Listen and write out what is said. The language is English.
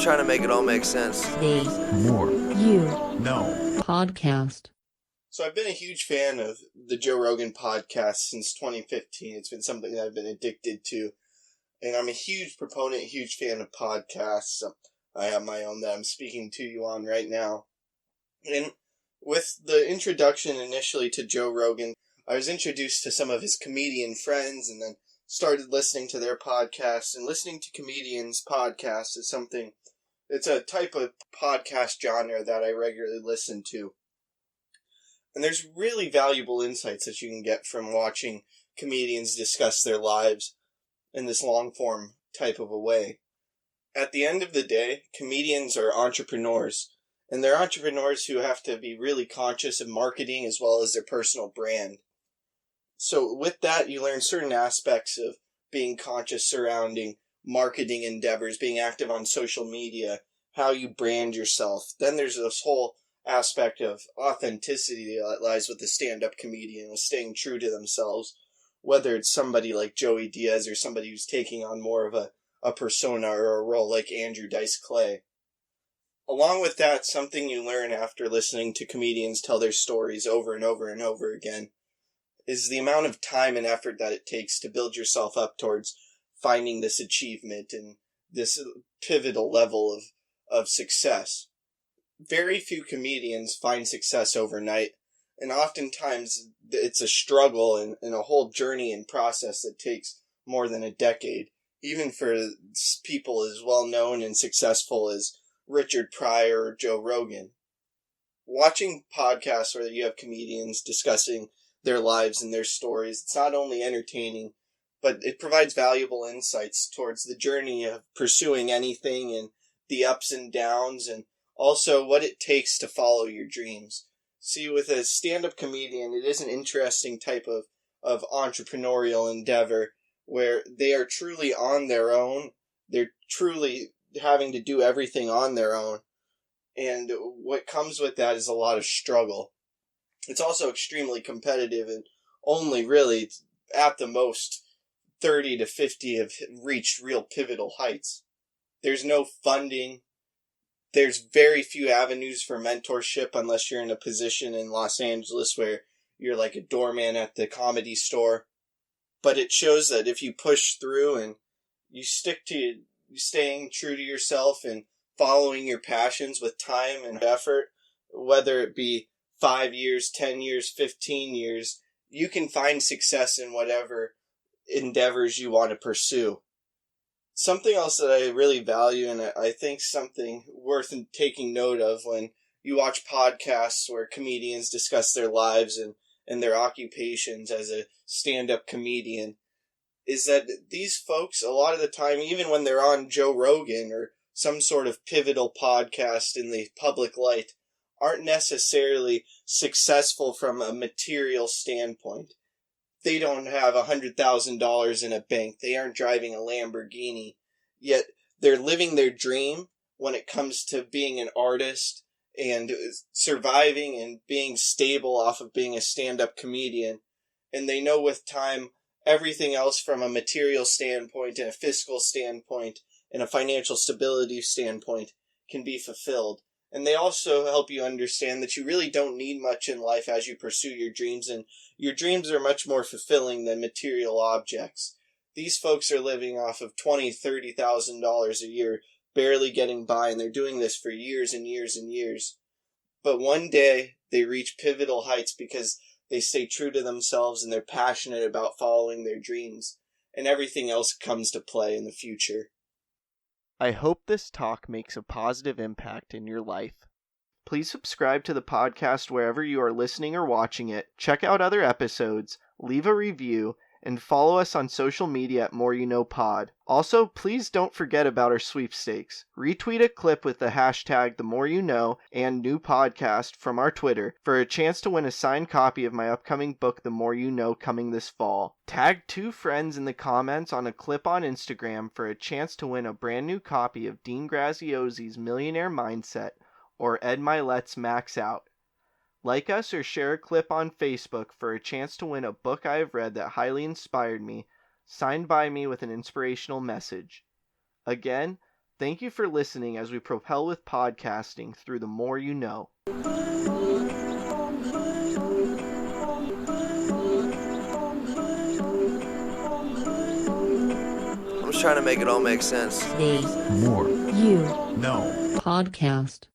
trying to make it all make sense. The More You No Podcast. So I've been a huge fan of the Joe Rogan podcast since 2015. It's been something that I've been addicted to. And I'm a huge proponent, huge fan of podcasts. I have my own that I'm speaking to you on right now. And with the introduction initially to Joe Rogan, I was introduced to some of his comedian friends and then started listening to their podcasts. And listening to comedians' podcasts is something, it's a type of podcast genre that I regularly listen to. And there's really valuable insights that you can get from watching comedians discuss their lives in this long-form type of a way. At the end of the day, comedians are entrepreneurs. And they're entrepreneurs who have to be really conscious of marketing as well as their personal brand. So with that, you learn certain aspects of being conscious surrounding marketing endeavors, being active on social media, how you brand yourself. Then there's this whole aspect of authenticity that lies with the stand-up comedian, with staying true to themselves, whether it's somebody like Joey Diaz or somebody who's taking on more of a persona or a role like Andrew Dice Clay. Along with that, something you learn after listening to comedians tell their stories over and over and over again is the amount of time and effort that it takes to build yourself up towards finding this achievement and this pivotal level of success. Very few comedians find success overnight, and oftentimes it's a struggle and a whole journey and process that takes more than a decade, even for people as well known and successful as Richard Pryor or Joe Rogan. Watching podcasts where you have comedians discussing their lives and their stories, it's not only entertaining, but it provides valuable insights towards the journey of pursuing anything and the ups and downs and also what it takes to follow your dreams. See, with a stand-up comedian, it is an interesting type of entrepreneurial endeavor where they are truly on their own. They're truly having to do everything on their own. And what comes with that is a lot of struggle. It's also extremely competitive and only really, at the most, 30 to 50 have reached real pivotal heights. There's no funding. There's very few avenues for mentorship unless you're in a position in Los Angeles where you're like a doorman at the Comedy Store. But it shows that if you push through and you stick to staying true to yourself and following your passions with time and effort, whether it be 5 years, 10 years, 15 years, you can find success in whatever endeavors you want to pursue. Something else that I really value, and I think something worth taking note of when you watch podcasts where comedians discuss their lives and their occupations as a stand-up comedian, is that these folks, a lot of the time, even when they're on Joe Rogan or some sort of pivotal podcast in the public light, aren't necessarily successful from a material standpoint. They don't have $100,000 in a bank. They aren't driving a Lamborghini. Yet they're living their dream when it comes to being an artist and surviving and being stable off of being a stand-up comedian. And they know with time, everything else from a material standpoint and a fiscal standpoint and a financial stability standpoint can be fulfilled. And they also help you understand that you really don't need much in life as you pursue your dreams, and your dreams are much more fulfilling than material objects. These folks are living off of $20,000, $30,000 a year, barely getting by, and they're doing this for years and years and years. But one day, they reach pivotal heights because they stay true to themselves and they're passionate about following their dreams, and everything else comes to play in the future. I hope this talk makes a positive impact in your life. Please subscribe to the podcast wherever you are listening or watching it, check out other episodes, leave a review, and follow us on social media at More You Know Pod. Also, please don't forget about our sweepstakes. Retweet a clip with the hashtag #TheMoreYouKnow and new podcast from our Twitter for a chance to win a signed copy of my upcoming book, The More You Know, coming this fall. Tag 2 friends in the comments on a clip on Instagram for a chance to win a brand new copy of Dean Graziosi's Millionaire Mindset or Ed Milet's Max Out. Like us or share a clip on Facebook for a chance to win a book I have read that highly inspired me, signed by me with an inspirational message. Again, Thank you for listening as we propel with podcasting through the more you know. I'm just trying to make it all make sense. The More You No Podcast.